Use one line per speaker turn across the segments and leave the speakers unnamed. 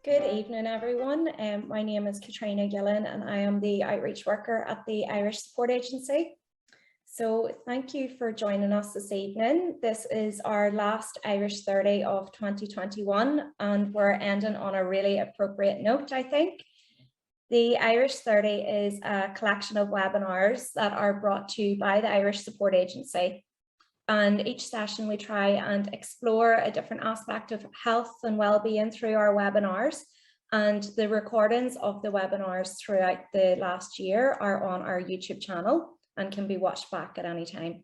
Good evening, everyone. My name is Cahalin and I am the outreach worker at the Irish Support Agency. So thank you for joining us this evening. This is our last Irish 30 of 2021 and we're ending on a really appropriate note, I think. The Irish 30 is a collection of webinars that are brought to you by the Irish Support Agency. And each session we try and explore a different aspect of health and well-being through our webinars. And the recordings of the webinars throughout the last year are on our YouTube channel and can be watched back at any time.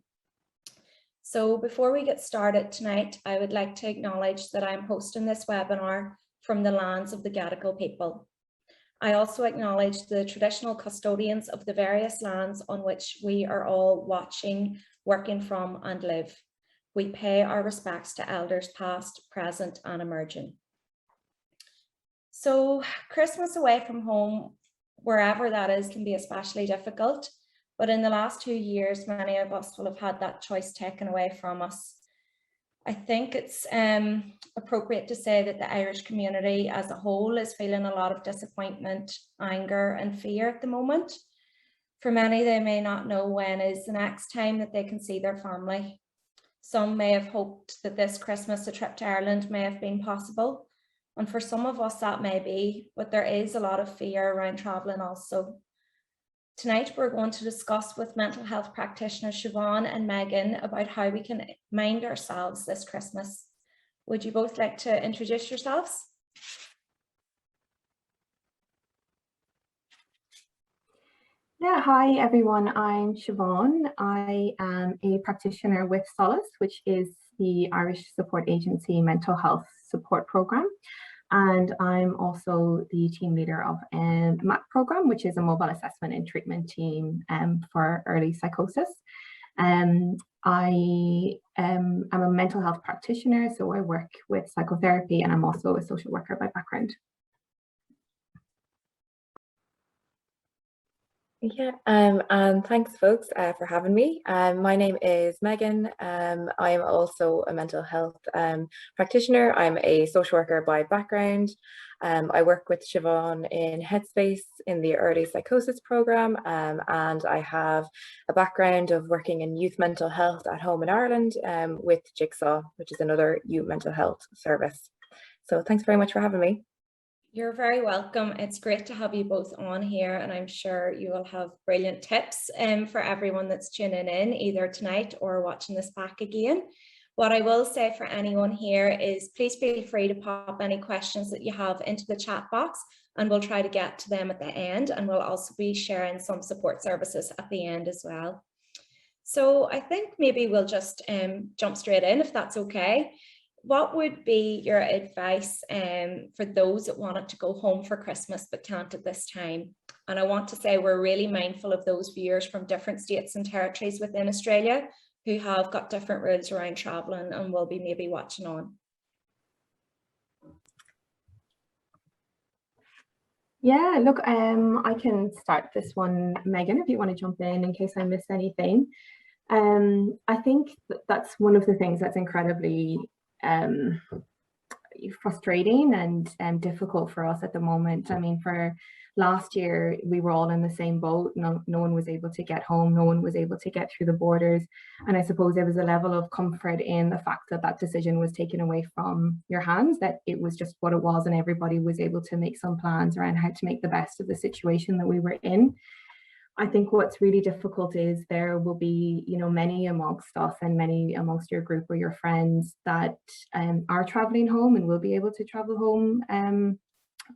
So before we get started tonight, I would like to acknowledge that I'm hosting this webinar from the lands of the Gadigal people. I also acknowledge the traditional custodians of the various lands on which we are all watching, working from and live. We pay our respects to elders past, present and emerging. So Christmas away from home, wherever that is, can be especially difficult. But in the last 2 years, many of us will have had that choice taken away from us. I think it's appropriate to say that the Irish community as a whole is feeling a lot of disappointment, anger and fear at the moment. For many, they may not know when is the next time that they can see their family. Some may have hoped that this Christmas a trip to Ireland may have been possible. And for some of us that may be, but there is a lot of fear around travelling also. Tonight, we're going to discuss with mental health practitioners Siobhan and Megan about how we can mind ourselves this Christmas. Would you both like to introduce yourselves?
Yeah, hi everyone, I'm Siobhan. I am a practitioner with SOLAS, which is the Irish Support Agency Mental Health Support Programme. And I'm also the team leader of a MAT program, which is a mobile assessment and treatment team for early psychosis. I am a mental health practitioner, so I work with psychotherapy and I'm also a social worker by background.
Yeah, and thanks folks for having me. My name is Megan. I am also a mental health practitioner. I'm a social worker by background. I work with Siobhan in Headspace in the early psychosis program, and I have a background of working in youth mental health at home in Ireland with Jigsaw, which is another youth mental health service. So thanks very much for having me.
You're very welcome. It's great to have you both on here, and I'm sure you will have brilliant tips for everyone that's tuning in either tonight or watching this back again. What I will say for anyone here is please feel free to pop any questions that you have into the chat box and we'll try to get to them at the end, and we'll also be sharing some support services at the end as well. So I think maybe we'll just jump straight in if that's okay. What would be your advice for those that wanted to go home for Christmas but can't at this time? And I want to say we're really mindful of those viewers from different states and territories within Australia who have got different rules around travelling and will be maybe watching on.
Yeah, look, I can start this one, Megan, if you want to jump in case I miss anything. I think that's one of the things that's incredibly frustrating and difficult for us at the moment. I mean, for last year we were all in the same boat. No one was able to get home, no one was able to get through the borders, and I suppose there was a level of comfort in the fact that that decision was taken away from your hands, that it was just what it was and everybody was able to make some plans around how to make the best of the situation that we were in. I think what's really difficult is there will be, you know, many amongst us and many amongst your group or your friends that are traveling home and will be able to travel home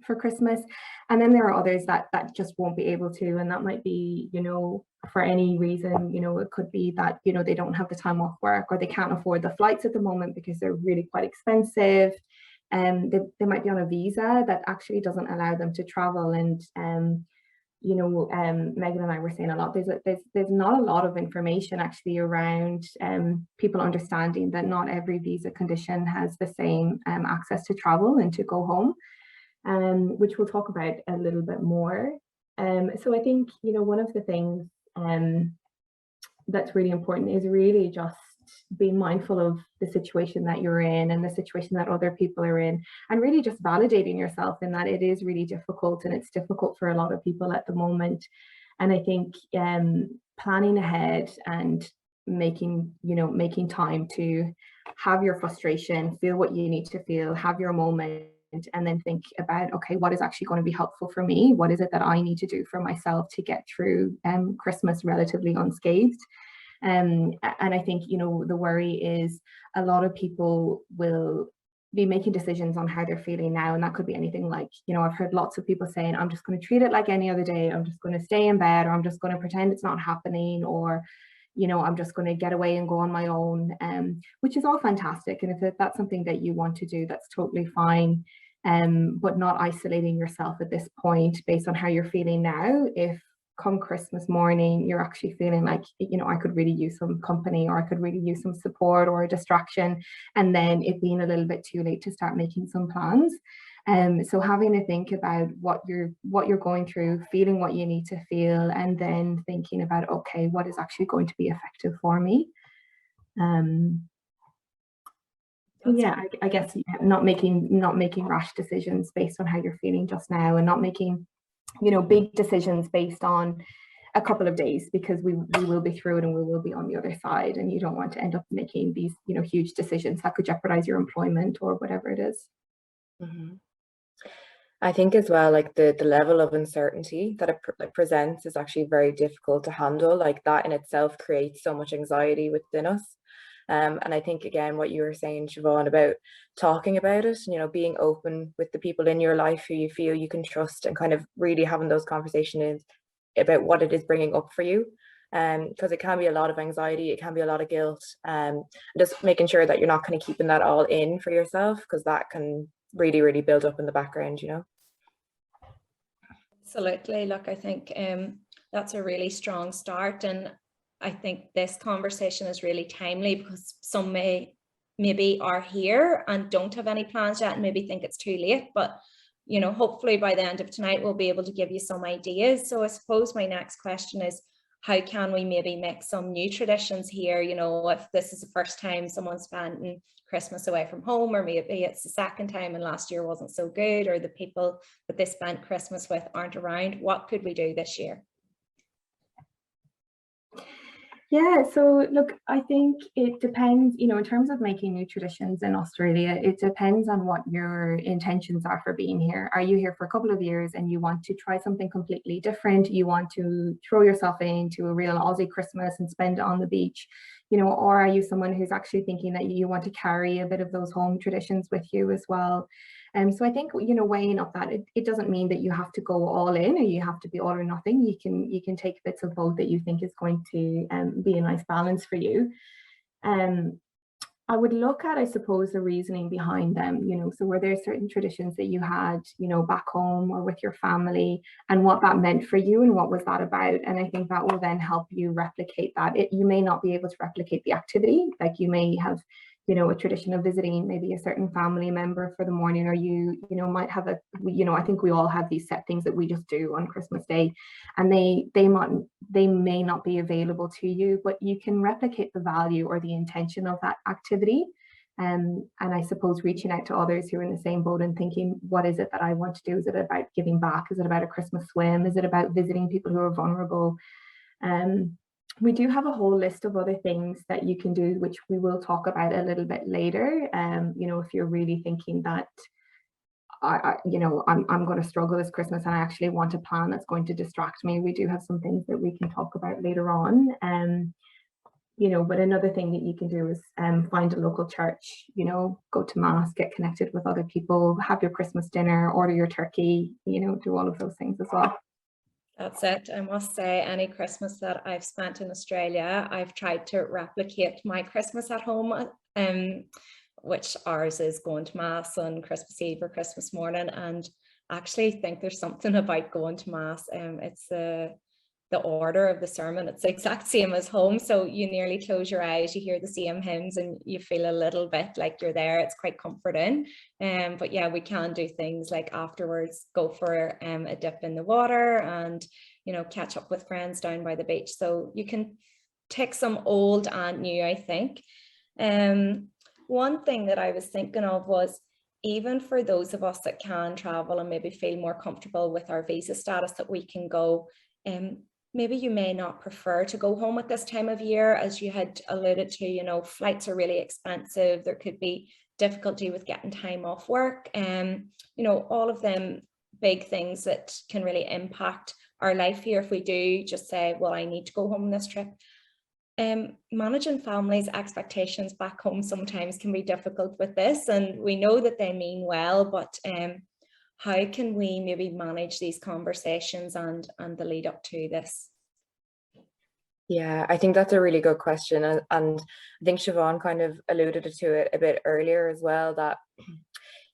for Christmas. And then there are others that just won't be able to, and that might be, you know, for any reason. You know, it could be that, you know, they don't have the time off work or they can't afford the flights at the moment because they're really quite expensive. They might be on a visa that actually doesn't allow them to travel. And you know, Megan and I were saying a lot, there's not a lot of information actually around people understanding that not every visa condition has the same access to travel and to go home, which we'll talk about a little bit more. So I think, you know, one of the things that's really important is really just being mindful of the situation that you're in and the situation that other people are in, and really just validating yourself in that it is really difficult, and it's difficult for a lot of people at the moment. And I think planning ahead and making time to have your frustration, feel what you need to feel, have your moment, and then think about, okay, what is actually going to be helpful for me? What is it that I need to do for myself to get through Christmas relatively unscathed? And I think, the worry is a lot of people will be making decisions on how they're feeling now, and that could be anything like, I've heard lots of people saying, I'm just going to treat it like any other day, I'm just going to stay in bed, or I'm just going to pretend it's not happening, or I'm just going to get away and go on my own, which is all fantastic. And if that's something that you want to do, that's totally fine. But not isolating yourself at this point based on how you're feeling now. If come Christmas morning, you're actually feeling like, I could really use some company, or I could really use some support or a distraction, and then it being a little bit too late to start making some plans. So having to think about what you're going through, feeling what you need to feel, and then thinking about, okay, what is actually going to be effective for me. Yeah, I guess not making rash decisions based on how you're feeling just now, and not making big decisions based on a couple of days, because we will be through it and we will be on the other side, and you don't want to end up making these huge decisions that could jeopardize your employment or whatever it is.
Mm-hmm. I think as well, like the level of uncertainty that it presents is actually very difficult to handle. Like that in itself creates so much anxiety within us. And I think, again, what you were saying, Siobhan, about talking about it, being open with the people in your life who you feel you can trust, and kind of really having those conversations about what it is bringing up for you. Because it can be a lot of anxiety, it can be a lot of guilt. Just making sure that you're not kind of keeping that all in for yourself, because that can really, really build up in the background,
Absolutely. Look, I think that's a really strong start, and I think this conversation is really timely, because some maybe are here and don't have any plans yet and maybe think it's too late, but hopefully by the end of tonight we'll be able to give you some ideas. So I suppose my next question is, how can we maybe make some new traditions here? If this is the first time someone's spending Christmas away from home, or maybe it's the second time and last year wasn't so good, or the people that they spent Christmas with aren't around, what could we do this year?
Yeah, so look, I think it depends, in terms of making new traditions in Australia, it depends on what your intentions are for being here. Are you here for a couple of years and you want to try something completely different? You want to throw yourself into a real Aussie Christmas and spend it on the beach, or are you someone who's actually thinking that you want to carry a bit of those home traditions with you as well? So I think, weighing up that it doesn't mean that you have to go all in, or you have to be all or nothing. You can take bits of both that you think is going to be a nice balance for you. I would look at, I suppose, the reasoning behind them, so were there certain traditions that you had, back home or with your family, and what that meant for you and what was that about? And I think that will then help you replicate that. You may not be able to replicate the activity, like you may have, a tradition of visiting maybe a certain family member for the morning, or you might have I think we all have these set things that we just do on Christmas Day, and they may not be available to you, but you can replicate the value or the intention of that activity. And I suppose reaching out to others who are in the same boat and thinking, what is it that I want to do? Is it about giving back? Is it about a Christmas swim? Is it about visiting people who are vulnerable? We do have a whole list of other things that you can do, which we will talk about a little bit later. If you're really thinking that I'm going to struggle this Christmas and I actually want a plan that's going to distract me, we do have some things that we can talk about later on. But another thing that you can do is find a local church, go to mass, get connected with other people, have your Christmas dinner, order your turkey, do all of those things as well.
That's it. I must say, any Christmas that I've spent in Australia, I've tried to replicate my Christmas at home, which ours is going to mass on Christmas Eve or Christmas morning. And I actually think there's something about going to mass. It's the order of the sermon, it's the exact same as home, so you nearly close your eyes, you hear the same hymns and you feel a little bit like you're there. It's quite comforting. But yeah, we can do things like afterwards go for a dip in the water and catch up with friends down by the beach. So you can take some old and new, I think. One thing that I was thinking of was, even for those of us that can travel and maybe feel more comfortable with our visa status that we can go, maybe you may not prefer to go home at this time of year, as you had alluded to, you know, flights are really expensive. There could be difficulty with getting time off work, and you know, all of them big things that can really impact our life here if we do just say, well, I need to go home on this trip. Managing families' expectations back home sometimes can be difficult with this, and we know that they mean well, but how can we maybe manage these conversations and the lead up to this?
Yeah, I think that's a really good question, and I think Siobhan kind of alluded to it a bit earlier as well, that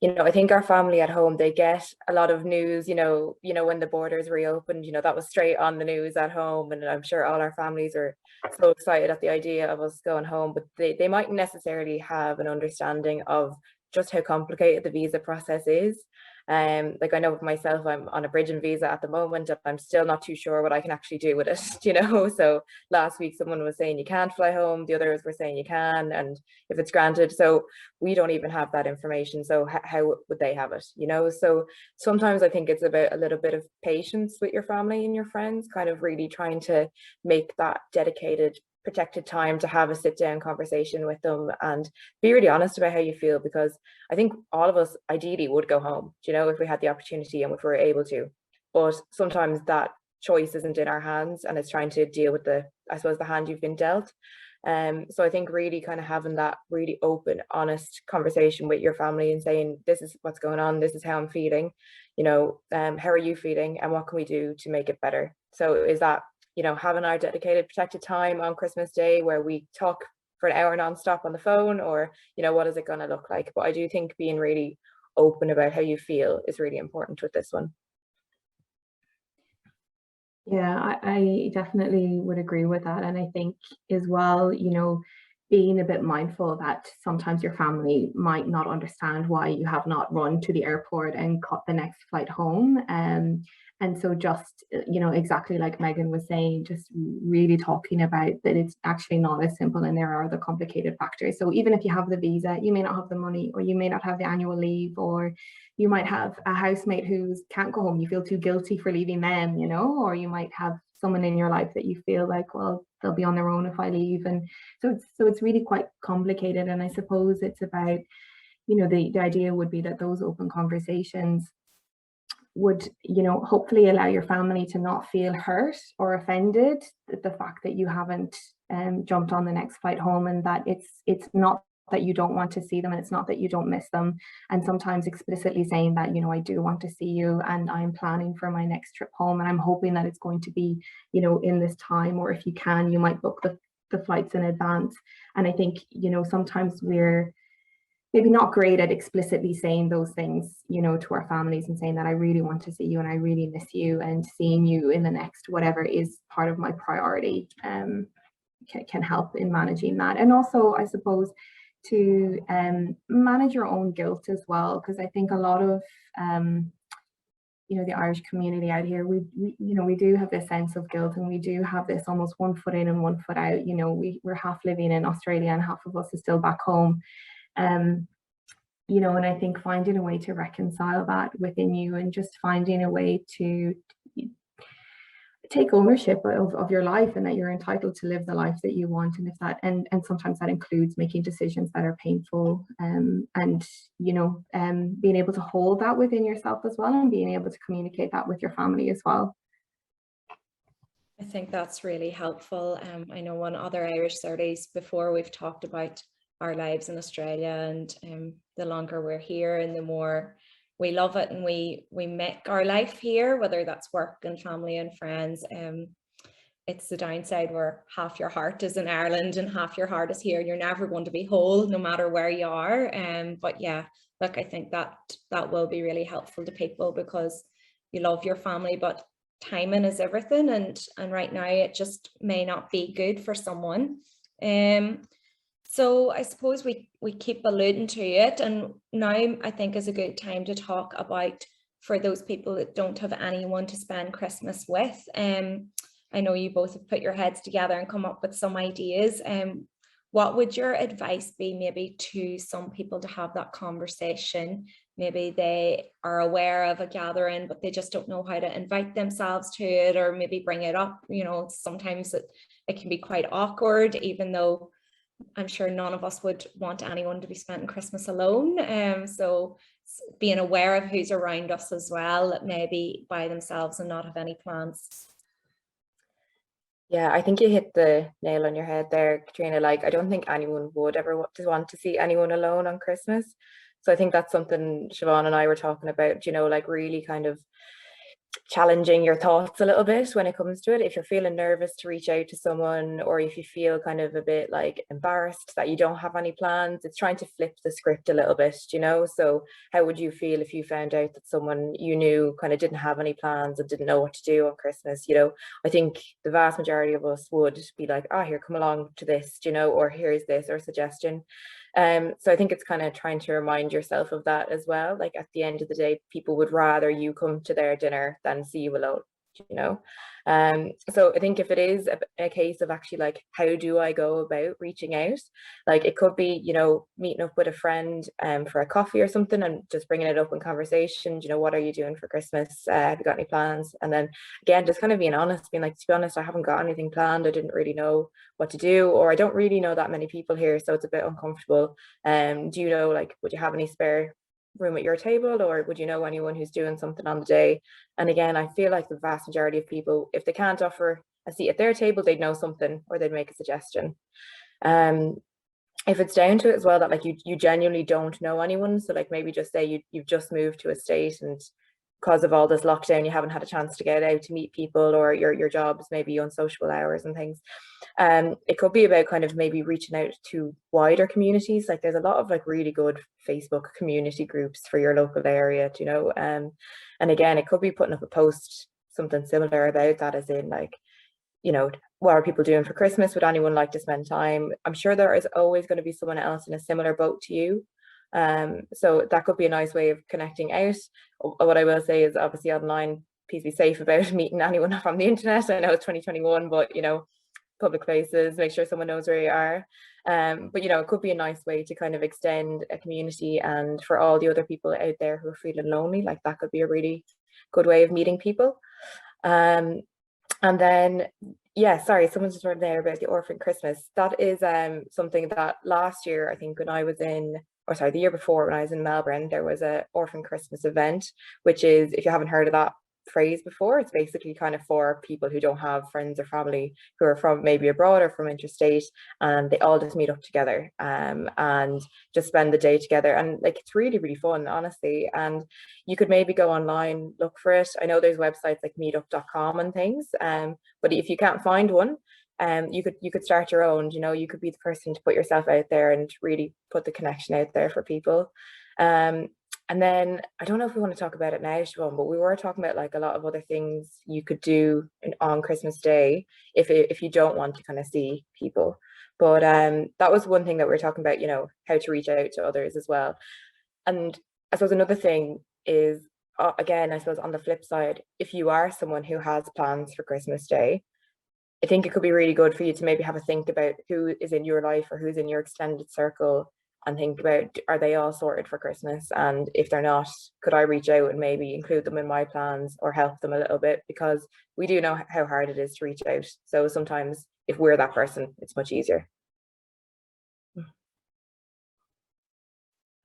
you know, I think our family at home, they get a lot of news, you know, when the borders reopened, you know, that was straight on the news at home. And I'm sure all our families are so excited at the idea of us going home, but they mightn't necessarily have an understanding of just how complicated the visa process is. Like I know with myself, I'm on a bridging visa at the moment, and I'm still not too sure what I can actually do with it, you know. So last week someone was saying you can't fly home, the others were saying you can, and if it's granted. So we don't even have that information. So how would they have it, you know? So sometimes I think it's about a little bit of patience with your family and your friends, kind of really trying to make that dedicated, protected time to have a sit down conversation with them and be really honest about how you feel, because I think all of us ideally would go home, you know, if we had the opportunity and if we were able to, but sometimes that choice isn't in our hands, and it's trying to deal with the, I suppose, the hand you've been dealt. So I think really kind of having that really open, honest conversation with your family and saying, this is what's going on, this is how I'm feeling, you know, how are you feeling, and what can we do to make it better? So is that, you know, having our dedicated protected time on Christmas Day where we talk for an hour non-stop on the phone, or, you know, what is it going to look like? But I do think being really open about how you feel is really important with this one.
Yeah, I definitely would agree with that. And I think as well, you know, being a bit mindful that sometimes your family might not understand why you have not run to the airport and caught the next flight home. And so just, you know, exactly like Megan was saying, just really talking about that it's actually not as simple and there are the complicated factors. So even if you have the visa, you may not have the money, or you may not have the annual leave, or you might have a housemate who can't go home. You feel too guilty for leaving them, you know, or you might have someone in your life that you feel like, well, they'll be on their own if I leave. And so it's really quite complicated. And I suppose it's about, you know, the idea would be that those open conversations would, you know, hopefully allow your family to not feel hurt or offended at the fact that you haven't jumped on the next flight home, and that it's not that you don't want to see them, and it's not that you don't miss them. And sometimes explicitly saying that, you know, I do want to see you and I'm planning for my next trip home, and I'm hoping that it's going to be, you know, in this time, or if you can, you might book the flights in advance. And I think, you know, sometimes we're maybe not great at explicitly saying those things, you know, to our families and saying that I really want to see you and I really miss you, and seeing you in the next whatever is part of my priority can help in managing that. And also, I suppose, to manage your own guilt as well, because I think a lot of you know, the Irish community out here, we you know, we do have this sense of guilt, and we do have this almost one foot in and one foot out. You know, we're half living in Australia and half of us is still back home. You know, and I think finding a way to reconcile that within you, and just finding a way to take ownership of your life, and that you're entitled to live the life that you want, and if that and sometimes that includes making decisions that are painful, and you know, being able to hold that within yourself as well, and being able to communicate that with your family as well.
I think that's really helpful. I know on other Irish 30s before, we've talked about our lives in Australia, and the longer we're here and the more we love it and we make our life here, whether that's work and family and friends. It's the downside where half your heart is in Ireland and half your heart is here. You're never going to be whole no matter where you are. But yeah, look, I think that will be really helpful to people, because you love your family, but timing is everything, and right now it just may not be good for someone. So I suppose we keep alluding to it, and now I think is a good time to talk about, for those people that don't have anyone to spend Christmas with, I know you both have put your heads together and come up with some ideas. What would your advice be maybe to some people to have that conversation? Maybe they are aware of a gathering, but they just don't know how to invite themselves to it, or maybe bring it up. You know, sometimes it can be quite awkward, even though I'm sure none of us would want anyone to be spending Christmas alone. So being aware of who's around us as well, that maybe by themselves and not have any plans.
Yeah, I think you hit the nail on your head there, Katrina. Like, I don't think anyone would ever want to see anyone alone on Christmas. So I think that's something Siobhan and I were talking about, you know, like really kind of challenging your thoughts a little bit when it comes to it. If you're feeling nervous to reach out to someone, or if you feel kind of a bit like embarrassed that you don't have any plans, it's trying to flip the script a little bit, you know. So how would you feel if you found out that someone you knew kind of didn't have any plans and didn't know what to do on Christmas? You know, I think the vast majority of us would be like, oh, here, come along to this, you know, or here's this, or suggestion. So I think it's kind of trying to remind yourself of that as well. Like, at the end of the day, people would rather you come to their dinner than see you alone, you know. So I think if it is a case of actually like, how do I go about reaching out? Like, it could be, you know, meeting up with a friend for a coffee or something, and just bringing it up in conversation. You know, what are you doing for Christmas? Have you got any plans? And then again, just kind of being honest, being like, to be honest, I haven't got anything planned. I didn't really know what to do, or I don't really know that many people here, so it's a bit uncomfortable. Do you know, like, would you have any spare room at your table, or would you know anyone who's doing something on the day? And again, I feel like the vast majority of people, if they can't offer a seat at their table, they'd know something, or they'd make a suggestion. If it's down to it as well that like you genuinely don't know anyone, so like maybe just say you've just moved to a state, and because of all this lockdown you haven't had a chance to get out to meet people, or your job is maybe on social hours and things. It could be about kind of maybe reaching out to wider communities. Like, there's a lot of like really good Facebook community groups for your local area, you know. And again, it could be putting up a post, something similar about that, as in like, you know, what are people doing for Christmas? Would anyone like to spend time? I'm sure there is always going to be someone else in a similar boat to you. So that could be a nice way of connecting out. What I will say is, obviously online, please be safe about meeting anyone from the internet. I know it's 2021, but you know, public places, make sure someone knows where you are. But you know, it could be a nice way to kind of extend a community, and for all the other people out there who are feeling lonely, like that could be a really good way of meeting people. And then, yeah, sorry, someone just wrote there about the Orphan Christmas. That is something that last year, I think when I was in, or sorry, the year before when I was in Melbourne, there was a Orphan Christmas event, which is, if you haven't heard of that phrase before, it's basically kind of for people who don't have friends or family who are from maybe abroad or from interstate, and they all just meet up together and just spend the day together. And like, it's really, really fun, honestly. And you could maybe go online, look for it. I know there's websites like meetup.com and things, but if you can't find one, you could start your own. You know, you could be the person to put yourself out there and really put the connection out there for people. And then, I don't know if we want to talk about it now, Siobhan, but we were talking about like a lot of other things you could do on Christmas Day if you don't want to kind of see people. But that was one thing that we were talking about, you know, how to reach out to others as well. And I suppose another thing is, again, I suppose on the flip side, if you are someone who has plans for Christmas Day, I think it could be really good for you to maybe have a think about who is in your life or who's in your extended circle, and think about, are they all sorted for Christmas? And if they're not, could I reach out and maybe include them in my plans or help them a little bit? Because we do know how hard it is to reach out. So sometimes if we're that person, it's much easier.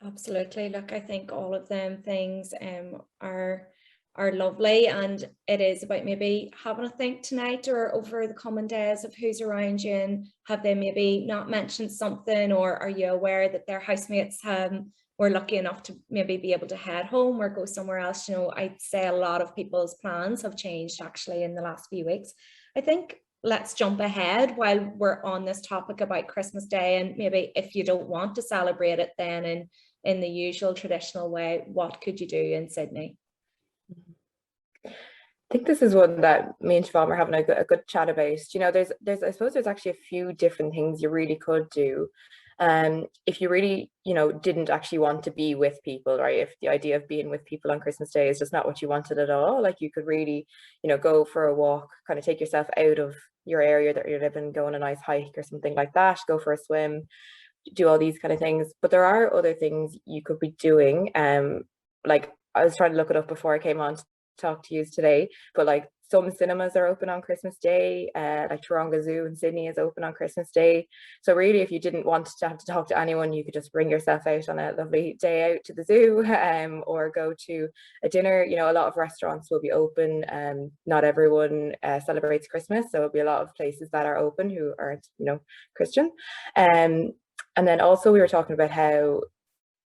Absolutely. Look, I think all of them things are lovely, and it is about maybe having a think tonight or over the coming days of who's around you, and have they maybe not mentioned something, or are you aware that their housemates were lucky enough to maybe be able to head home or go somewhere else. You know, I'd say a lot of people's plans have changed actually in the last few weeks. I think let's jump ahead while we're on this topic about Christmas Day, and maybe if you don't want to celebrate it then in the usual traditional way, what could you do in Sydney?
I think this is one that me and Siobhan were having a good chat about. You know, there's I suppose there's actually a few different things you really could do. If you really, you know, didn't actually want to be with people, right? If the idea of being with people on Christmas Day is just not what you wanted at all, like you could really, you know, go for a walk, kind of take yourself out of your area that you're living, go on a nice hike or something like that, go for a swim, do all these kind of things. But there are other things you could be doing. Like I was trying to look it up before I came on to talk to you today, but like some cinemas are open on Christmas Day, like Taronga Zoo in Sydney is open on Christmas Day. So really, if you didn't want to have to talk to anyone, you could just bring yourself out on a lovely day out to the zoo, or go to a dinner. You know, a lot of restaurants will be open. Not everyone celebrates Christmas, so there'll be a lot of places that are open who aren't, you know, Christian. And then also we were talking about how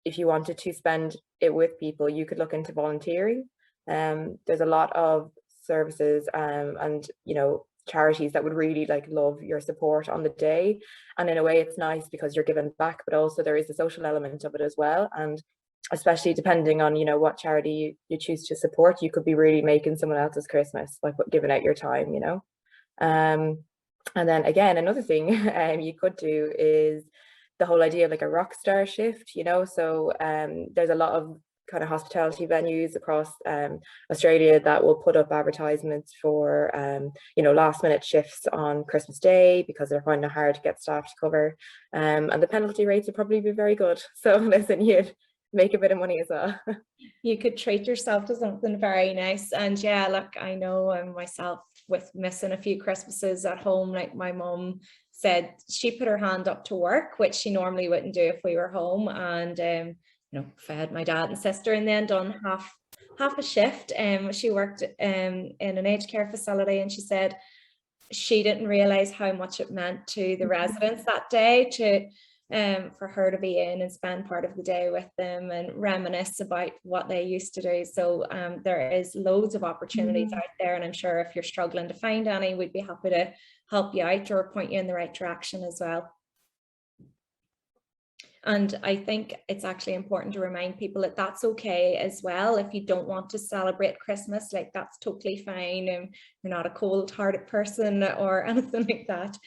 if you wanted to spend it with people, you could look into volunteering. There's a lot of services and, you know, charities that would really like love your support on the day. And in a way it's nice because you're giving back, but also there is a social element of it as well. And especially depending on, you know, what charity you choose to support, you could be really making someone else's Christmas by giving out your time, you know. And then again, another thing you could do is the whole idea of like a rock star shift, you know. So there's a lot of kind of hospitality venues across Australia that will put up advertisements for you know, last minute shifts on Christmas Day because they're finding it hard to get staff to cover, and the penalty rates would probably be very good. So listen, you'd make a bit of money as well.
You could treat yourself to something very nice. And yeah, look, I know myself with missing a few Christmases at home, like my mum said she put her hand up to work, which she normally wouldn't do if we were home, and you know, fed my dad and sister, and then done half a shift. She worked in an aged care facility, and she said she didn't realize how much it meant to the residents that day to for her to be in and spend part of the day with them and reminisce about what they used to do. So there is loads of opportunities out there, and I'm sure if you're struggling to find any, we'd be happy to help you out or point you in the right direction as well. And I think it's actually important to remind people that that's okay as well. If you don't want to celebrate Christmas, like that's totally fine. You're not a cold-hearted person or anything like that.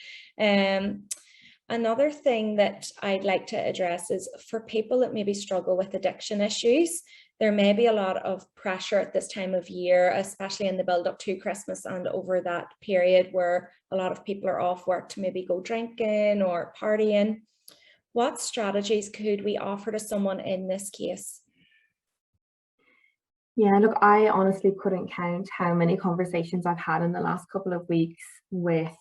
Another thing that I'd like to address is for people that maybe struggle with addiction issues, there may be a lot of pressure at this time of year, especially in the build up to Christmas and over that period where a lot of people are off work to maybe go drinking or partying. What strategies could we offer to someone in this case?
Yeah, look, I honestly couldn't count how many conversations I've had in the last couple of weeks with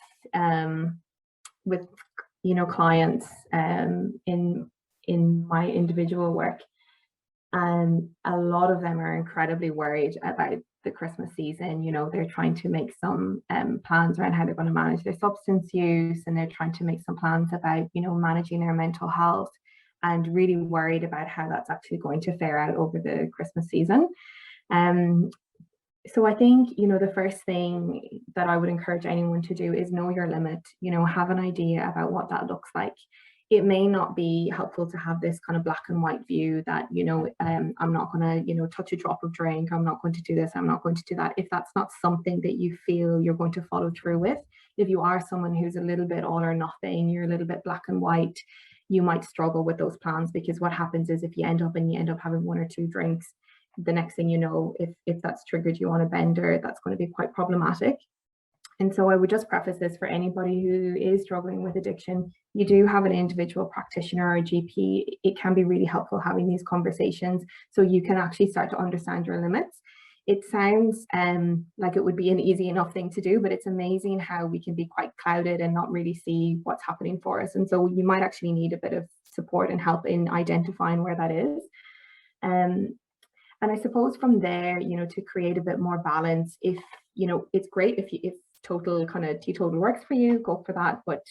you know, clients in my individual work, and a lot of them are incredibly worried about the Christmas season. You know, they're trying to make some plans around how they're going to manage their substance use, and they're trying to make some plans about, you know, managing their mental health, and really worried about how that's actually going to fare out over the Christmas season. So I think, you know, the first thing that I would encourage anyone to do is know your limit, you know, have an idea about what that looks like. It may not be helpful to have this kind of black and white view that, you know, I'm not going to, you know, touch a drop of drink, I'm not going to do this, I'm not going to do that. If that's not something that you feel you're going to follow through with, if you are someone who's a little bit all or nothing, you're a little bit black and white, you might struggle with those plans, because what happens is if you end up having one or two drinks, the next thing you know, if that's triggered you on a bender, that's going to be quite problematic. And so I would just preface this for anybody who is struggling with addiction. You do have an individual practitioner or a GP. It can be really helpful having these conversations so you can actually start to understand your limits. It sounds like it would be an easy enough thing to do, but it's amazing how we can be quite clouded and not really see what's happening for us. And so you might actually need a bit of support and help in identifying where that is. And I suppose from there, you know, to create a bit more balance, if, you know, it's great if total kind of teetotal works for you, go for that. But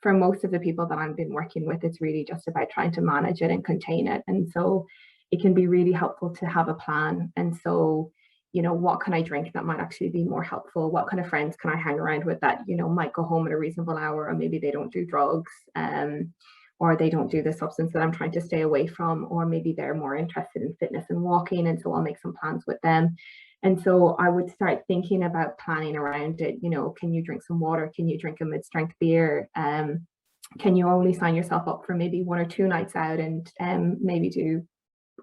for most of the people that I've been working with, it's really just about trying to manage it and contain it. And so it can be really helpful to have a plan. And so, you know, what can I drink that might actually be more helpful? What kind of friends can I hang around with that, you know, might go home at a reasonable hour, or maybe they don't do drugs, or they don't do the substance that I'm trying to stay away from, or maybe they're more interested in fitness and walking, and so I'll make some plans with them. And so I would start thinking about planning around it. You know, can you drink some water? Can you drink a mid-strength beer? can you only sign yourself up for maybe 1 or 2 nights out, and maybe do,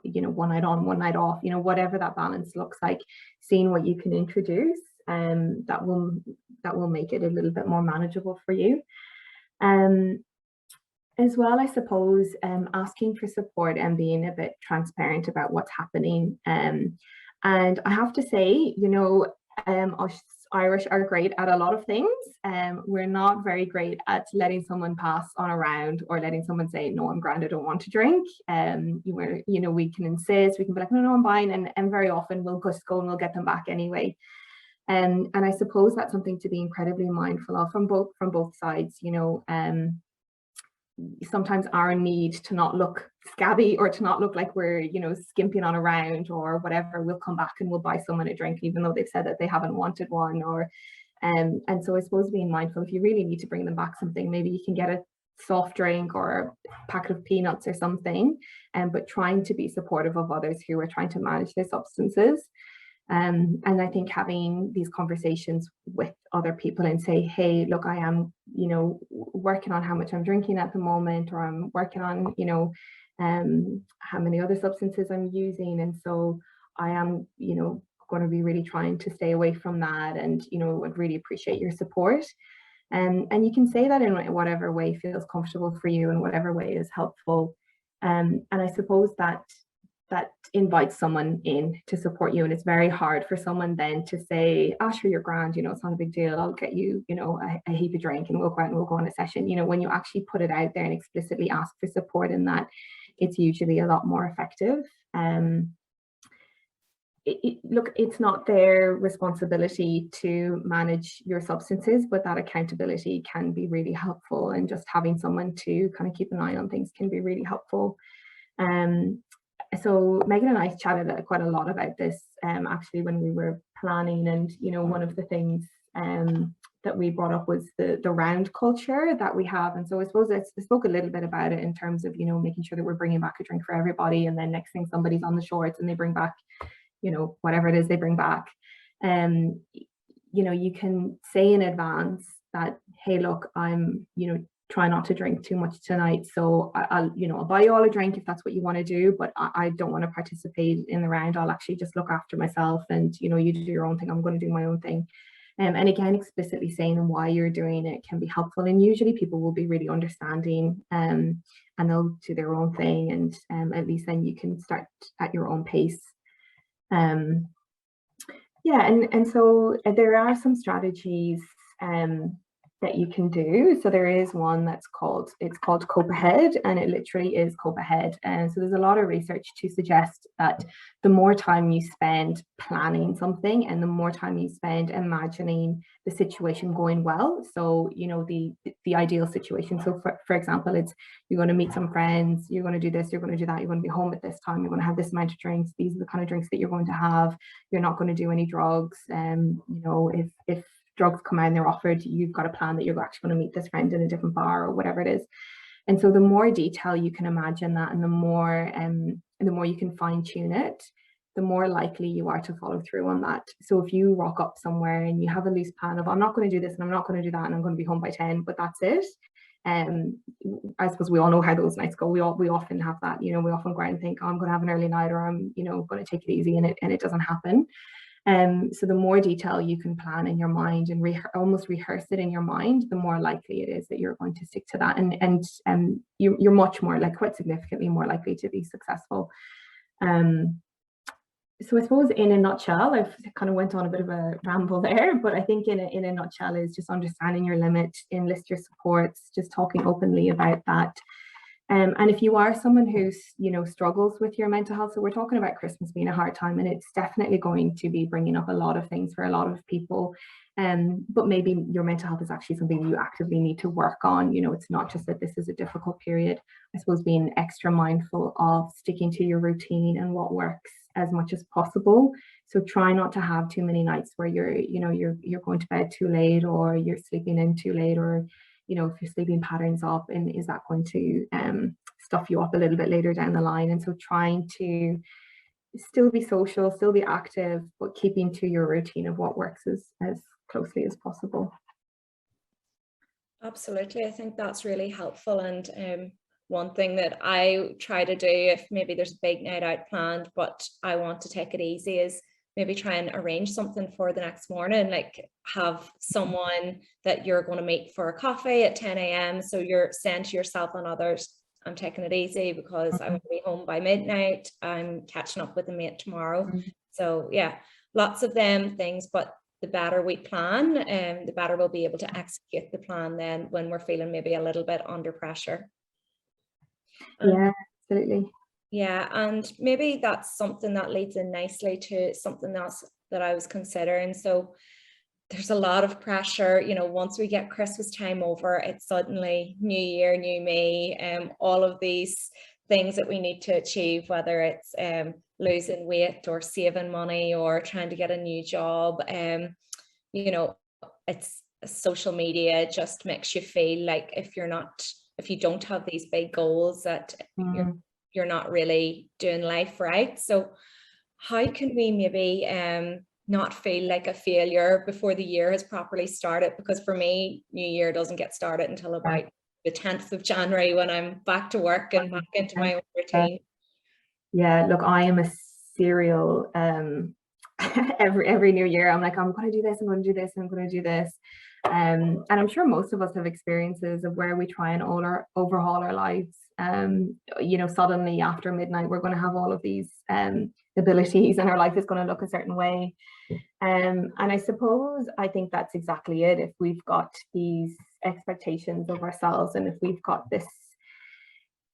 you know, 1 night on, 1 night off, you know, whatever that balance looks like, seeing what you can introduce, that will make it a little bit more manageable for you. As well, I suppose, asking for support and being a bit transparent about what's happening. And I have to say, you know, us Irish are great at a lot of things. We're not very great at letting someone pass on a round, or letting someone say, no, I'm grand, I don't want to drink. You know, we can insist, we can be like, no, no, I'm fine. And very often we'll just go and we'll get them back anyway. And I suppose that's something to be incredibly mindful of from both sides, you know. Sometimes our need to not look scabby, or to not look like we're, you know, skimping on a round or whatever, we'll come back and we'll buy someone a drink even though they've said that they haven't wanted one. Or and so I suppose being mindful, if you really need to bring them back something, maybe you can get a soft drink or a packet of peanuts or something, but trying to be supportive of others who are trying to manage their substances. And I think having these conversations with other people and say, hey, look, I am, you know, working on how much I'm drinking at the moment, or I'm working on, you know, how many other substances I'm using. And so I am, you know, going to be really trying to stay away from that, and, you know, would really appreciate your support. And you can say that in whatever way feels comfortable for you, and whatever way is helpful. And I suppose that invites someone in to support you. And it's very hard for someone then to say, oh, sure, you're grand, you know, it's not a big deal, I'll get you, you know, a heap of drink and we'll go out and we'll go on a session. You know, when you actually put it out there and explicitly ask for support in that, it's usually a lot more effective. Look, it's not their responsibility to manage your substances, but that accountability can be really helpful, and just having someone to kind of keep an eye on things can be really helpful. So Megan and I chatted quite a lot about this actually when we were planning, and, you know, one of the things that we brought up was the round culture that we have. And so I suppose I spoke a little bit about it in terms of, you know, making sure that we're bringing back a drink for everybody, and then next thing somebody's on the shorts and they bring back, you know, whatever it is they bring back. You know, you can say in advance that, hey, look, I'm, you know, try not to drink too much tonight, so I'll, you know, I'll buy you all a drink if that's what you want to do, but I don't want to participate in the round. I'll actually just look after myself, and, you know, you do your own thing, I'm going to do my own thing. And again, explicitly saying why you're doing it can be helpful, and usually people will be really understanding, and they'll do their own thing, and at least then you can start at your own pace. Yeah, and so there are some strategies that you can do. So there is one it's called Cope Ahead, and it literally is Cope Ahead. And so there's a lot of research to suggest that the more time you spend planning something, and the more time you spend imagining the situation going well, so, you know, the ideal situation. So for example, it's, you're going to meet some friends, you're going to do this, you're going to do that, you're going to be home at this time, you're going to have this amount of drinks, these are the kind of drinks that you're going to have, you're not going to do any drugs. You know, if drugs come out and they're offered, you've got a plan that you're actually going to meet this friend in a different bar or whatever it is. And so the more detail you can imagine that, and the more you can fine tune it, the more likely you are to follow through on that. So if you rock up somewhere and you have a loose plan of, I'm not going to do this and I'm not going to do that and I'm going to be home by 10, but that's it. I suppose we all know how those nights go. We often have that, you know, we often go out and think, oh, I'm going to have an early night, or I'm, you know, going to take it easy, and it doesn't happen. So the more detail you can plan in your mind and almost rehearse it in your mind, the more likely it is that you're going to stick to that, and you're much more, like, quite significantly more likely to be successful. So I suppose in a nutshell, I've kind of went on a bit of a ramble there, but I think in a nutshell is just understanding your limit, enlist your supports, just talking openly about that. And if you are someone who's, you know, struggles with your mental health, so we're talking about Christmas being a hard time, and it's definitely going to be bringing up a lot of things for a lot of people. But maybe your mental health is actually something you actively need to work on. You know, it's not just that this is a difficult period. I suppose being extra mindful of sticking to your routine and what works as much as possible. So try not to have too many nights where you're going to bed too late, or you're sleeping in too late, or, you know, if your sleeping patterns up, and is that going to stuff you up a little bit later down the line? And so trying to still be social, still be active, but keeping to your routine of what works as closely as possible.
Absolutely. I think that's really helpful. And one thing that I try to do, if maybe there's a big night out planned, but I want to take it easy, is maybe try and arrange something for the next morning, like have someone that you're going to meet for a coffee at 10 a.m. So you're saying to yourself and others, I'm taking it easy because I want to be home by midnight. I'm catching up with a mate tomorrow. So yeah, lots of them things, but the better we plan, the better we'll be able to execute the plan then when we're feeling maybe a little bit under pressure.
Yeah, absolutely.
Yeah, and maybe that's something that leads in nicely to something else that I was considering. So there's a lot of pressure, you know, once we get Christmas time over, it's suddenly new year, new me, all of these things that we need to achieve, whether it's losing weight or saving money or trying to get a new job. You know, it's social media just makes you feel like if you don't have these big goals, that you're not really doing life right. So how can we maybe not feel like a failure before the year has properly started? Because for me, New Year doesn't get started until about the 10th of January when I'm back to work and back into my own routine.
Yeah, look, I am a serial every new year I'm like, I'm going to do this, I'm going to do this, I'm going to do this. And I'm sure most of us have experiences of where we try and overhaul our lives. You know, suddenly after midnight, we're going to have all of these abilities and our life is going to look a certain way. And I think that's exactly it. If we've got these expectations of ourselves and if we've got this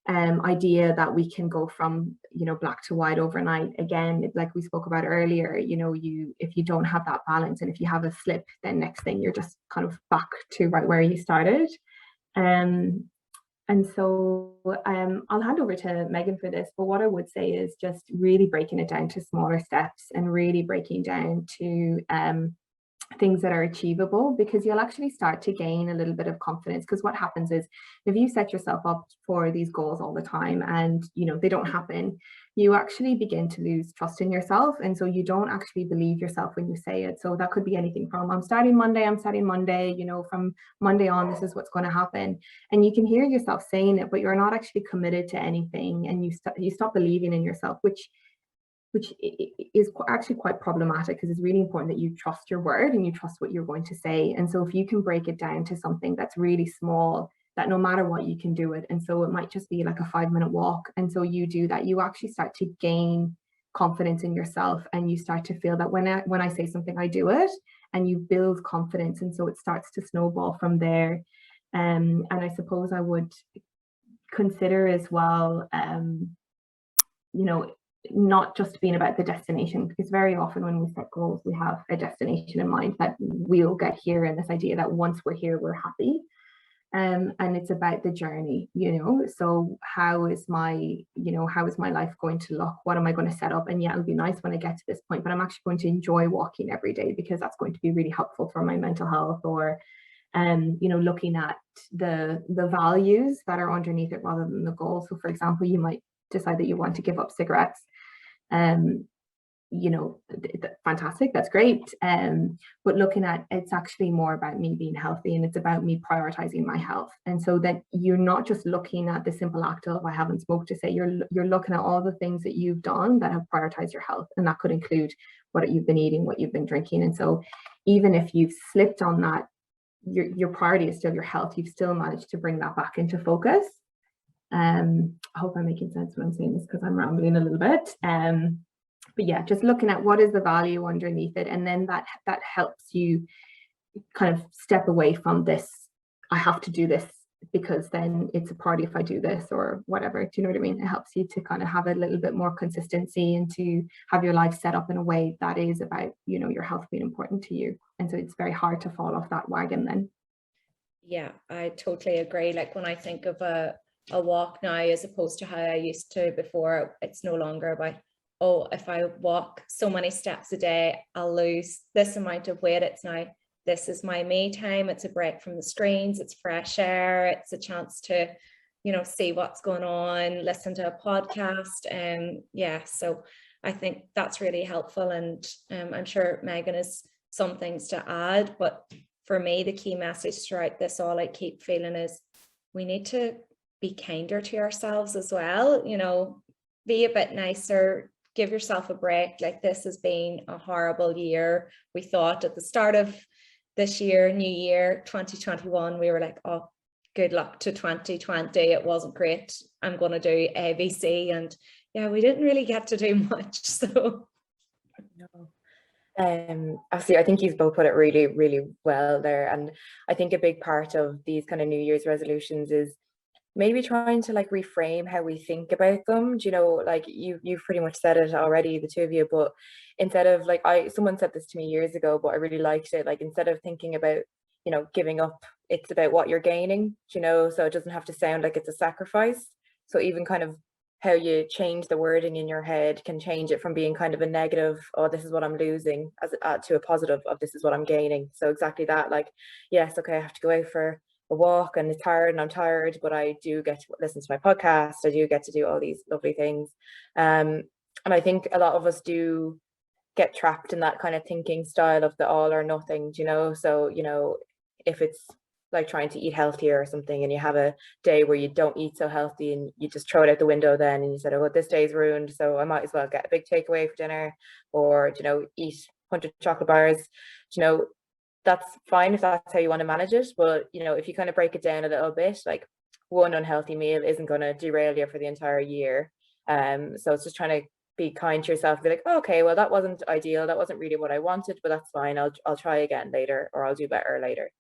idea that we can go from, you know, black to white overnight, again, like we spoke about earlier, you know, if you don't have that balance and if you have a slip, then next thing you're just kind of back to right where you started. And so I'll hand over to Megan for this, but what I would say is just really breaking it down to smaller steps and really breaking down to things that are achievable, because you'll actually start to gain a little bit of confidence. Because what happens is if you set yourself up for these goals all the time and, you know, they don't happen, you actually begin to lose trust in yourself. And so you don't actually believe yourself when you say it. So that could be anything from I'm starting Monday, you know, from Monday on, this is what's going to happen. And you can hear yourself saying it, but you're not actually committed to anything. And you stop believing in yourself, which is actually quite problematic, because it's really important that you trust your word and you trust what you're going to say. And so if you can break it down to something that's really small, that no matter what you can do it. And so it might just be like a 5-minute walk. And so you do that, you actually start to gain confidence in yourself and you start to feel that when I say something, I do it, and you build confidence. And so it starts to snowball from there. And I suppose I would consider as well, you know, not just being about the destination, because very often when we set goals, we have a destination in mind that we'll get here, and this idea that once we're here, we're happy. And it's about the journey, you know. So how is my life going to look? What am I going to set up? And yeah, it'll be nice when I get to this point, but I'm actually going to enjoy walking every day, because that's going to be really helpful for my mental health. Or you know, looking at the values that are underneath it rather than the goal. So for example, you might decide that you want to give up cigarettes. You know, fantastic, that's great. But looking at, it's actually more about me being healthy, and it's about me prioritizing my health. And so that you're not just looking at the simple act of I haven't smoked to say, you're looking at all the things that you've done that have prioritized your health. And that could include what you've been eating, what you've been drinking. And so even if you've slipped on that, your priority is still your health. You've still managed to bring that back into focus. I hope I'm making sense when I'm saying this, because I'm rambling a little bit. But yeah, just looking at what is the value underneath it, and then that helps you kind of step away from this, I have to do this because then it's a party if I do this or whatever. Do you know what I mean? It helps you to kind of have a little bit more consistency and to have your life set up in a way that is about, you know, your health being important to you. And so it's very hard to fall off that wagon then.
Yeah, I totally agree. Like when I think of a walk now as opposed to how I used to before, it's no longer about, oh, if I walk so many steps a day, I'll lose this amount of weight. It's now, this is my me time. It's a break from the screens. It's fresh air. It's a chance to, you know, see what's going on, listen to a podcast. Yeah, so I think that's really helpful. And I'm sure Megan has some things to add, but for me, the key message throughout this all I keep feeling is we need to be kinder to ourselves as well, you know, be a bit nicer, give yourself a break. Like, this has been a horrible year. We thought at the start of this year, new year, 2021, we were like, oh, good luck to 2020. It wasn't great. I'm going to do ABC. And yeah, we didn't really get to do much. So.
No. Obviously, I think you've both put it really, really well there. And I think a big part of these kind of New Year's resolutions is maybe trying to like reframe how we think about them. Do you know, like you've pretty much said it already, the two of you, but instead of like, someone said this to me years ago, but I really liked it. Like, instead of thinking about, you know, giving up, it's about what you're gaining, you know, so it doesn't have to sound like it's a sacrifice. So even kind of how you change the wording in your head can change it from being kind of a negative, oh, this is what I'm losing, as to a positive of this is what I'm gaining. So exactly that, like, yes, okay, I have to go out for a walk and it's hard and I'm tired, but I do get to listen to my podcast. I do get to do all these lovely things. And I think a lot of us do get trapped in that kind of thinking style of the all or nothing, you know. So, you know, if it's like trying to eat healthier or something and you have a day where you don't eat so healthy and you just throw it out the window then, and you said, oh, well, this day's ruined, so I might as well get a big takeaway for dinner, or, you know, eat 100 chocolate bars, you know, that's fine if that's how you want to manage it. But, you know, if you kind of break it down a little bit, like, one unhealthy meal isn't going to derail you for the entire year. So it's just trying to be kind to yourself, be like, oh, okay, well, that wasn't ideal, that wasn't really what I wanted, but that's fine, I'll try again later, or I'll do better later.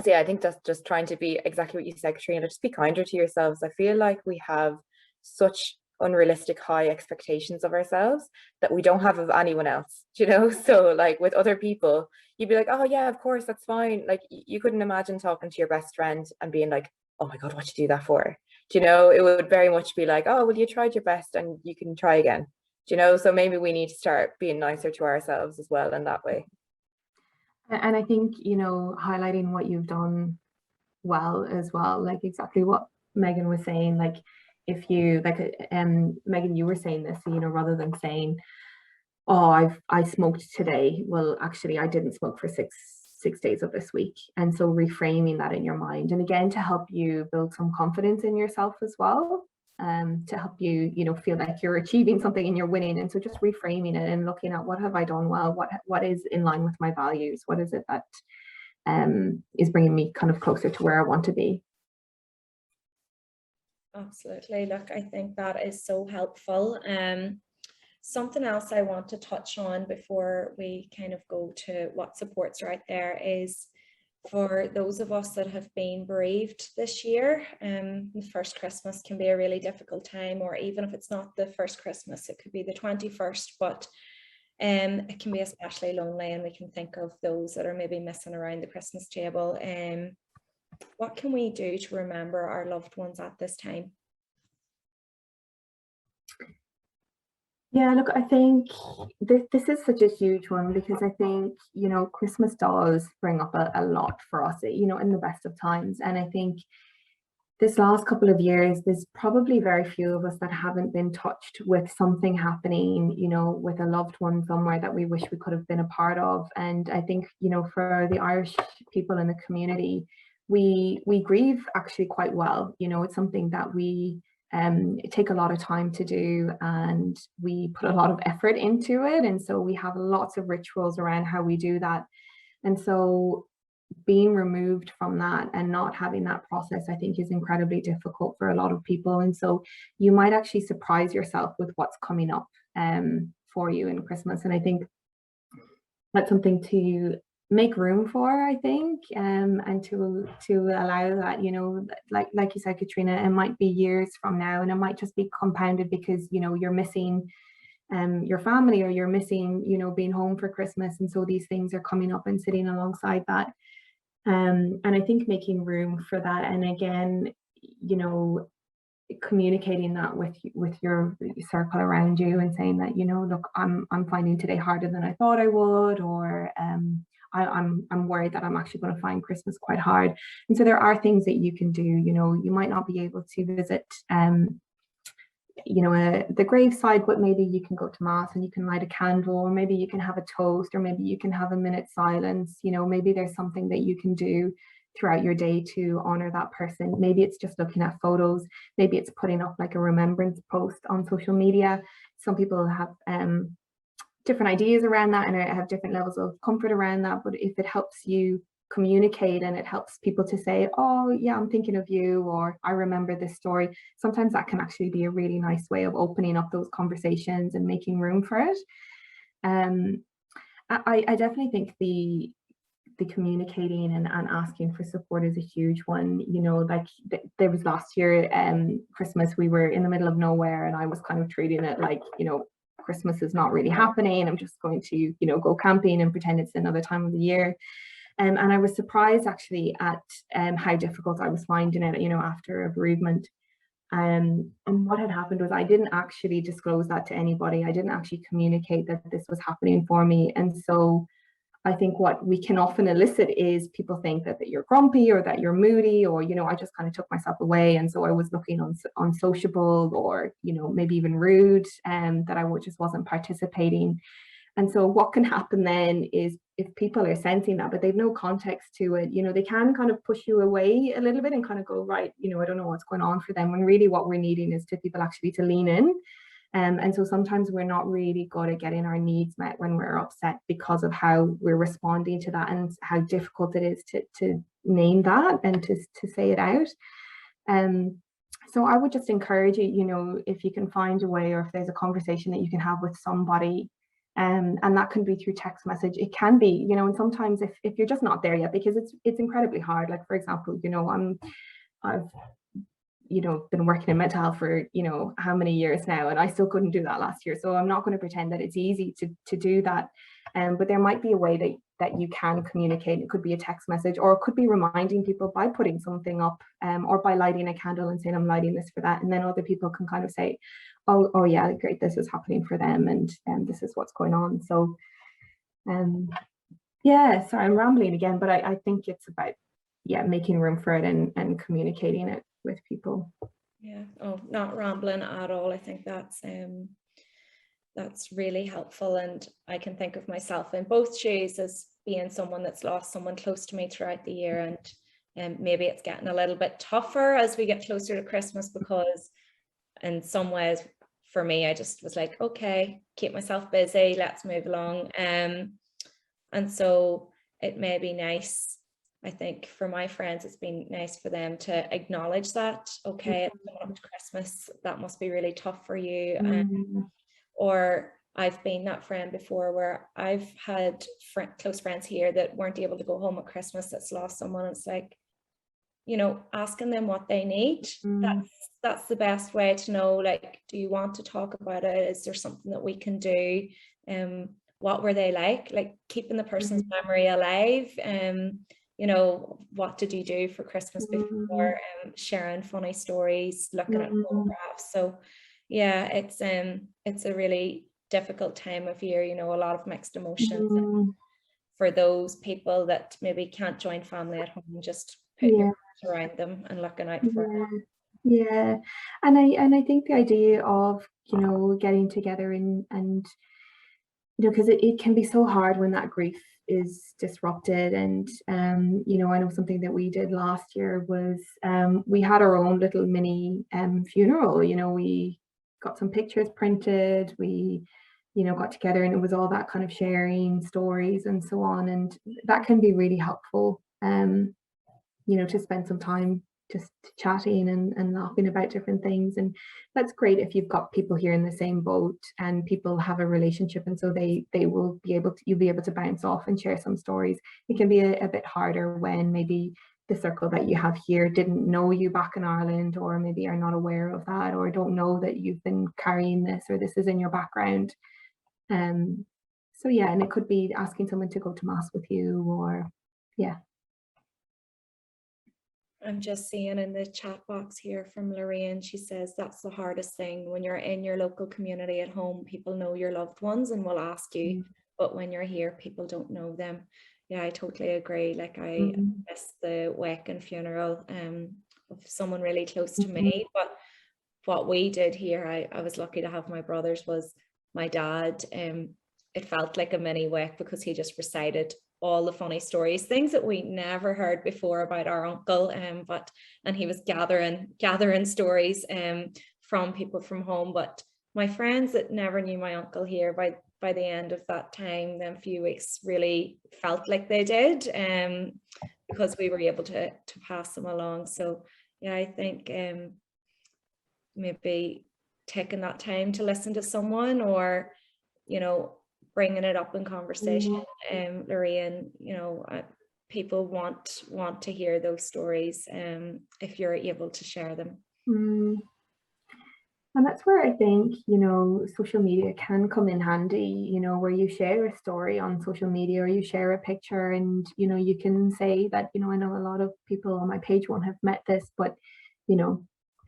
So yeah, I think that's just trying to be exactly what you said, Katrina, just be kinder to yourselves. I feel like we have such unrealistic high expectations of ourselves that we don't have of anyone else, you know. So like with other people, you'd be like, oh yeah, of course, that's fine. Like, you couldn't imagine talking to your best friend and being like, oh my God, what'd you do that for? Do you know, it would very much be like, oh, well, you tried your best and you can try again. Do you know, so maybe we need to start being nicer to ourselves as well in that way.
And I think, you know, highlighting what you've done well as well, like exactly what Megan was saying, like if you like, Megan, you were saying this, you know, rather than saying, oh, I smoked today, well, actually I didn't smoke for six days of this week. And so reframing that in your mind, and again, to help you build some confidence in yourself as well, to help you, you know, feel like you're achieving something and you're winning. And so just reframing it and looking at what have I done well, what is in line with my values, what is it that is bringing me kind of closer to where I want to be.
Absolutely. Look, I think that is so helpful. Something else I want to touch on before we kind of go to what supports are out there is for those of us that have been bereaved this year. The first Christmas can be a really difficult time, or even if it's not the first Christmas, it could be the 21st, but it can be especially lonely, and we can think of those that are maybe missing around the Christmas table. What can we do to remember our loved ones at this time?
Yeah, look, I think this is such a huge one, because I think, you know, Christmas does bring up a lot for us, you know, in the best of times. And I think this last couple of years, there's probably very few of us that haven't been touched with something happening, you know, with a loved one somewhere that we wish we could have been a part of. And I think, you know, for the Irish people in the community, we grieve actually quite well. You know, it's something that we take a lot of time to do, and we put a lot of effort into it. And so we have lots of rituals around how we do that. And so being removed from that and not having that process, I think, is incredibly difficult for a lot of people. And so you might actually surprise yourself with what's coming up for you in Christmas. And I think that's something to make room for, I think, and to allow that, you know, like you said, Katrina, it might be years from now, and it might just be compounded because, you know, you're missing your family, or you're missing, you know, being home for Christmas. And so these things are coming up and sitting alongside that. And I think making room for that, and again, you know, communicating that with your circle around you, and saying that, you know, look, I'm finding today harder than I thought I would, or I'm worried that I'm actually going to find Christmas quite hard. And so there are things that you can do. You know, you might not be able to visit you know, the graveside, but maybe you can go to mass and you can light a candle, or maybe you can have a toast, or maybe you can have a minute silence. You know, maybe there's something that you can do throughout your day to honor that person. Maybe it's just looking at photos, maybe it's putting up like a remembrance post on social media. Some people have different ideas around that and have different levels of comfort around that, but if it helps you communicate and it helps people to say, oh yeah, I'm thinking of you, or I remember this story, sometimes that can actually be a really nice way of opening up those conversations and making room for it. I definitely think the communicating and asking for support is a huge one. You know, like there was last year, Christmas, we were in the middle of nowhere, and I was kind of treating it like, you know, Christmas is not really happening. I'm just going to, you know, go camping and pretend it's another time of the year. And I was surprised actually at how difficult I was finding it, you know, after a bereavement. And what had happened was I didn't actually disclose that to anybody. I didn't actually communicate that this was happening for me. And so I think what we can often elicit is people think that you're grumpy or that you're moody, or, you know, I just kind of took myself away. And so I was looking unsociable, or, you know, maybe even rude, and that I just wasn't participating. And so what can happen then is, if people are sensing that, but they've no context to it, you know, they can kind of push you away a little bit and kind of go, right, you know, I don't know what's going on for them, when really what we're needing is to people actually to lean in. And so sometimes we're not really good at getting our needs met when we're upset, because of how we're responding to that and how difficult it is to name that and to say it out. So I would just encourage you, you know, if you can find a way, or if there's a conversation that you can have with somebody, and that can be through text message. It can be, you know, and sometimes if you're just not there yet, because it's incredibly hard. Like, for example, you know, I've you know, been working in mental health for, you know, how many years now, and I still couldn't do that last year. So I'm not going to pretend that it's easy to do that. But there might be a way that you can communicate. It could be a text message, or it could be reminding people by putting something up, or by lighting a candle and saying, I'm lighting this for that. And then other people can kind of say, oh yeah, great, this is happening for them, and this is what's going on. So yeah, sorry, I'm rambling again, but I think it's about, yeah, making room for it and communicating it with people.
Yeah, oh, not rambling at all. I think that's really helpful, and I can think of myself in both shoes as being someone that's lost someone close to me throughout the year, and maybe it's getting a little bit tougher as we get closer to Christmas, because in some ways for me, I just was like, okay, keep myself busy, let's move along. And so it may be nice, I think for my friends, it's been nice for them to acknowledge that, okay, it's coming up to Christmas, that must be really tough for you. Or I've been that friend before where I've had close friends here that weren't able to go home at Christmas, that's lost someone. It's like, you know, asking them what they need. That's the best way to know, like, do you want to talk about it? Is there something that we can do? What were they like keeping the person's memory alive? You know, what did you do for Christmas before? Sharing funny stories, looking at photographs. So yeah, it's a really difficult time of year, you know, a lot of mixed emotions. And for those people that maybe can't join family at home, just putting your arms around them and looking out for them.
Yeah, and I think the idea of, you know, getting together and you know, because it can be so hard when that grief is disrupted. And you know, I know something that we did last year was we had our own little mini funeral. You know, we got some pictures printed, we, you know, got together, and it was all that kind of sharing stories and so on, and that can be really helpful, you know, to spend some time just chatting and laughing about different things. And that's great if you've got people here in the same boat and people have a relationship, and so they will be able to, you'll be able to bounce off and share some stories. It can be a bit harder when maybe the circle that you have here didn't know you back in Ireland, or maybe are not aware of that, or don't know that you've been carrying this, or this is in your background. So yeah, and it could be asking someone to go to mass with you, or yeah.
I'm just seeing in the chat box here from Lorraine, she says that's the hardest thing when you're in your local community at home. People know your loved ones and will ask you, but when you're here, people don't know them. Yeah, I totally agree. Like I miss the wake and funeral of someone really close to me, but what we did here, I was lucky to have my brothers, was my dad. It felt like a mini week because he just recited all the funny stories, things that we never heard before about our uncle, and he was gathering stories from people from home. But my friends that never knew my uncle here, by the end of that time, them few weeks, really felt like they did, because we were able to pass them along. So yeah, I think maybe taking that time to listen to someone, or bringing it up in conversation, Lorraine, people want to hear those stories, if you're able to share them.
And that's where I think, social media can come in handy, where you share a story on social media, or you share a picture, and, you can say that, I know a lot of people on my page won't have met this, but,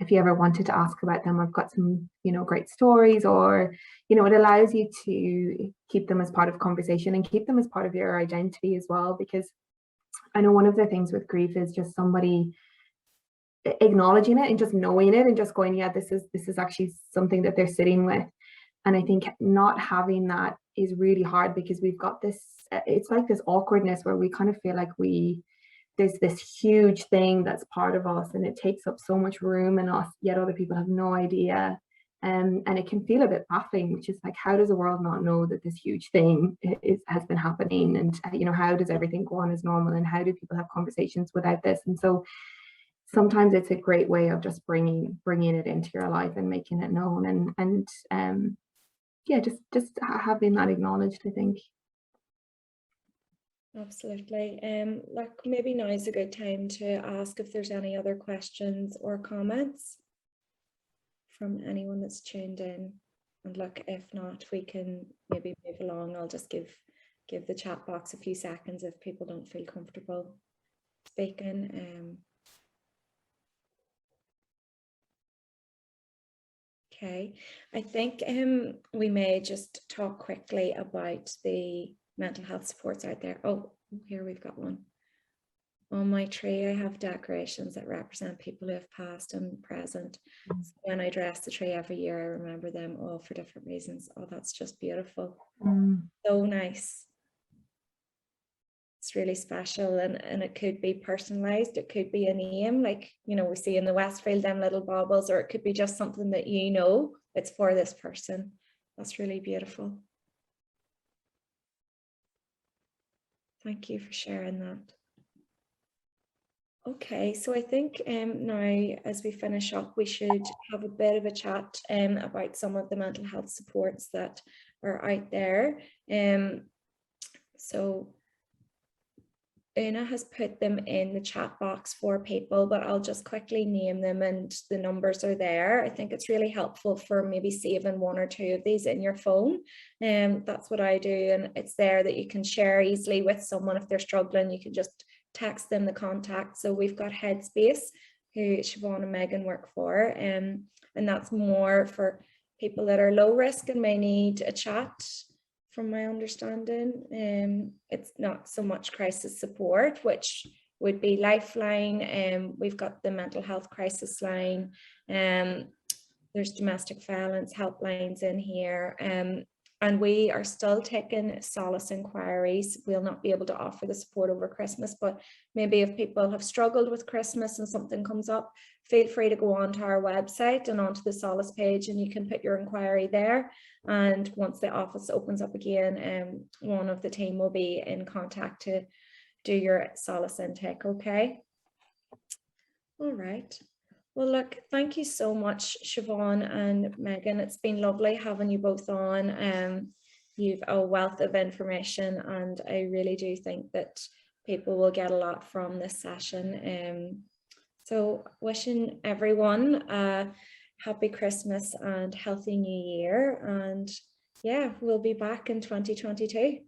if you ever wanted to ask about them, I've got some, great stories, or, it allows you to keep them as part of conversation and keep them as part of your identity as well. Because I know one of the things with grief is just somebody acknowledging it and just knowing it and just going, yeah, this is actually something that they're sitting with. And I think not having that is really hard, because we've got this, it's like this awkwardness where we kind of feel like there's this huge thing that's part of us, and it takes up so much room in us, yet other people have no idea. And it can feel a bit baffling, which is like, how does the world not know that this huge thing has been happening? And how does everything go on as normal, and how do people have conversations without this? And so sometimes it's a great way of just bringing it into your life and making it known, and yeah, just having that acknowledged, I think.
Absolutely. Look, maybe now is a good time to ask if there's any other questions or comments from anyone that's tuned in. And look, if not, we can maybe move along. I'll just give the chat box a few seconds if people don't feel comfortable speaking. Okay, I think we may just talk quickly about the mental health supports out there. Oh, here we've got one. On my tree, I have decorations that represent people who have passed and present. So when I dress the tree every year, I remember them all for different reasons. Oh, that's just beautiful. So nice. It's really special, and it could be personalized. It could be a name, like we see in the Westfield, them little baubles, or it could be just something that it's for this person. That's really beautiful. Thank you for sharing that. Okay, so I think now as we finish up, we should have a bit of a chat about some of the mental health supports that are out there. So Una has put them in the chat box for people, but I'll just quickly name them, and the numbers are there. I think it's really helpful for maybe saving one or two of these in your phone. That's what I do, and it's there that you can share easily with someone. If they're struggling, you can just text them the contact. So we've got Headspace, who Siobhan and Megan work for, and that's more for people that are low risk and may need a chat. From my understanding, it's not so much crisis support, which would be Lifeline. We've got the mental health crisis line. There's domestic violence helplines in here. And we are still taking SOLAS inquiries. We'll not be able to offer the support over Christmas, but maybe if people have struggled with Christmas and something comes up, feel free to go onto our website and onto the SOLAS page, and you can put your inquiry there. And once the office opens up again, one of the team will be in contact to do your SOLAS intake, okay? All right. Well, look, thank you so much, Siobhan and Megan. It's been lovely having you both on. You've a wealth of information, and I really do think that people will get a lot from this session. So wishing everyone a happy Christmas and healthy new year. And yeah, we'll be back in 2022.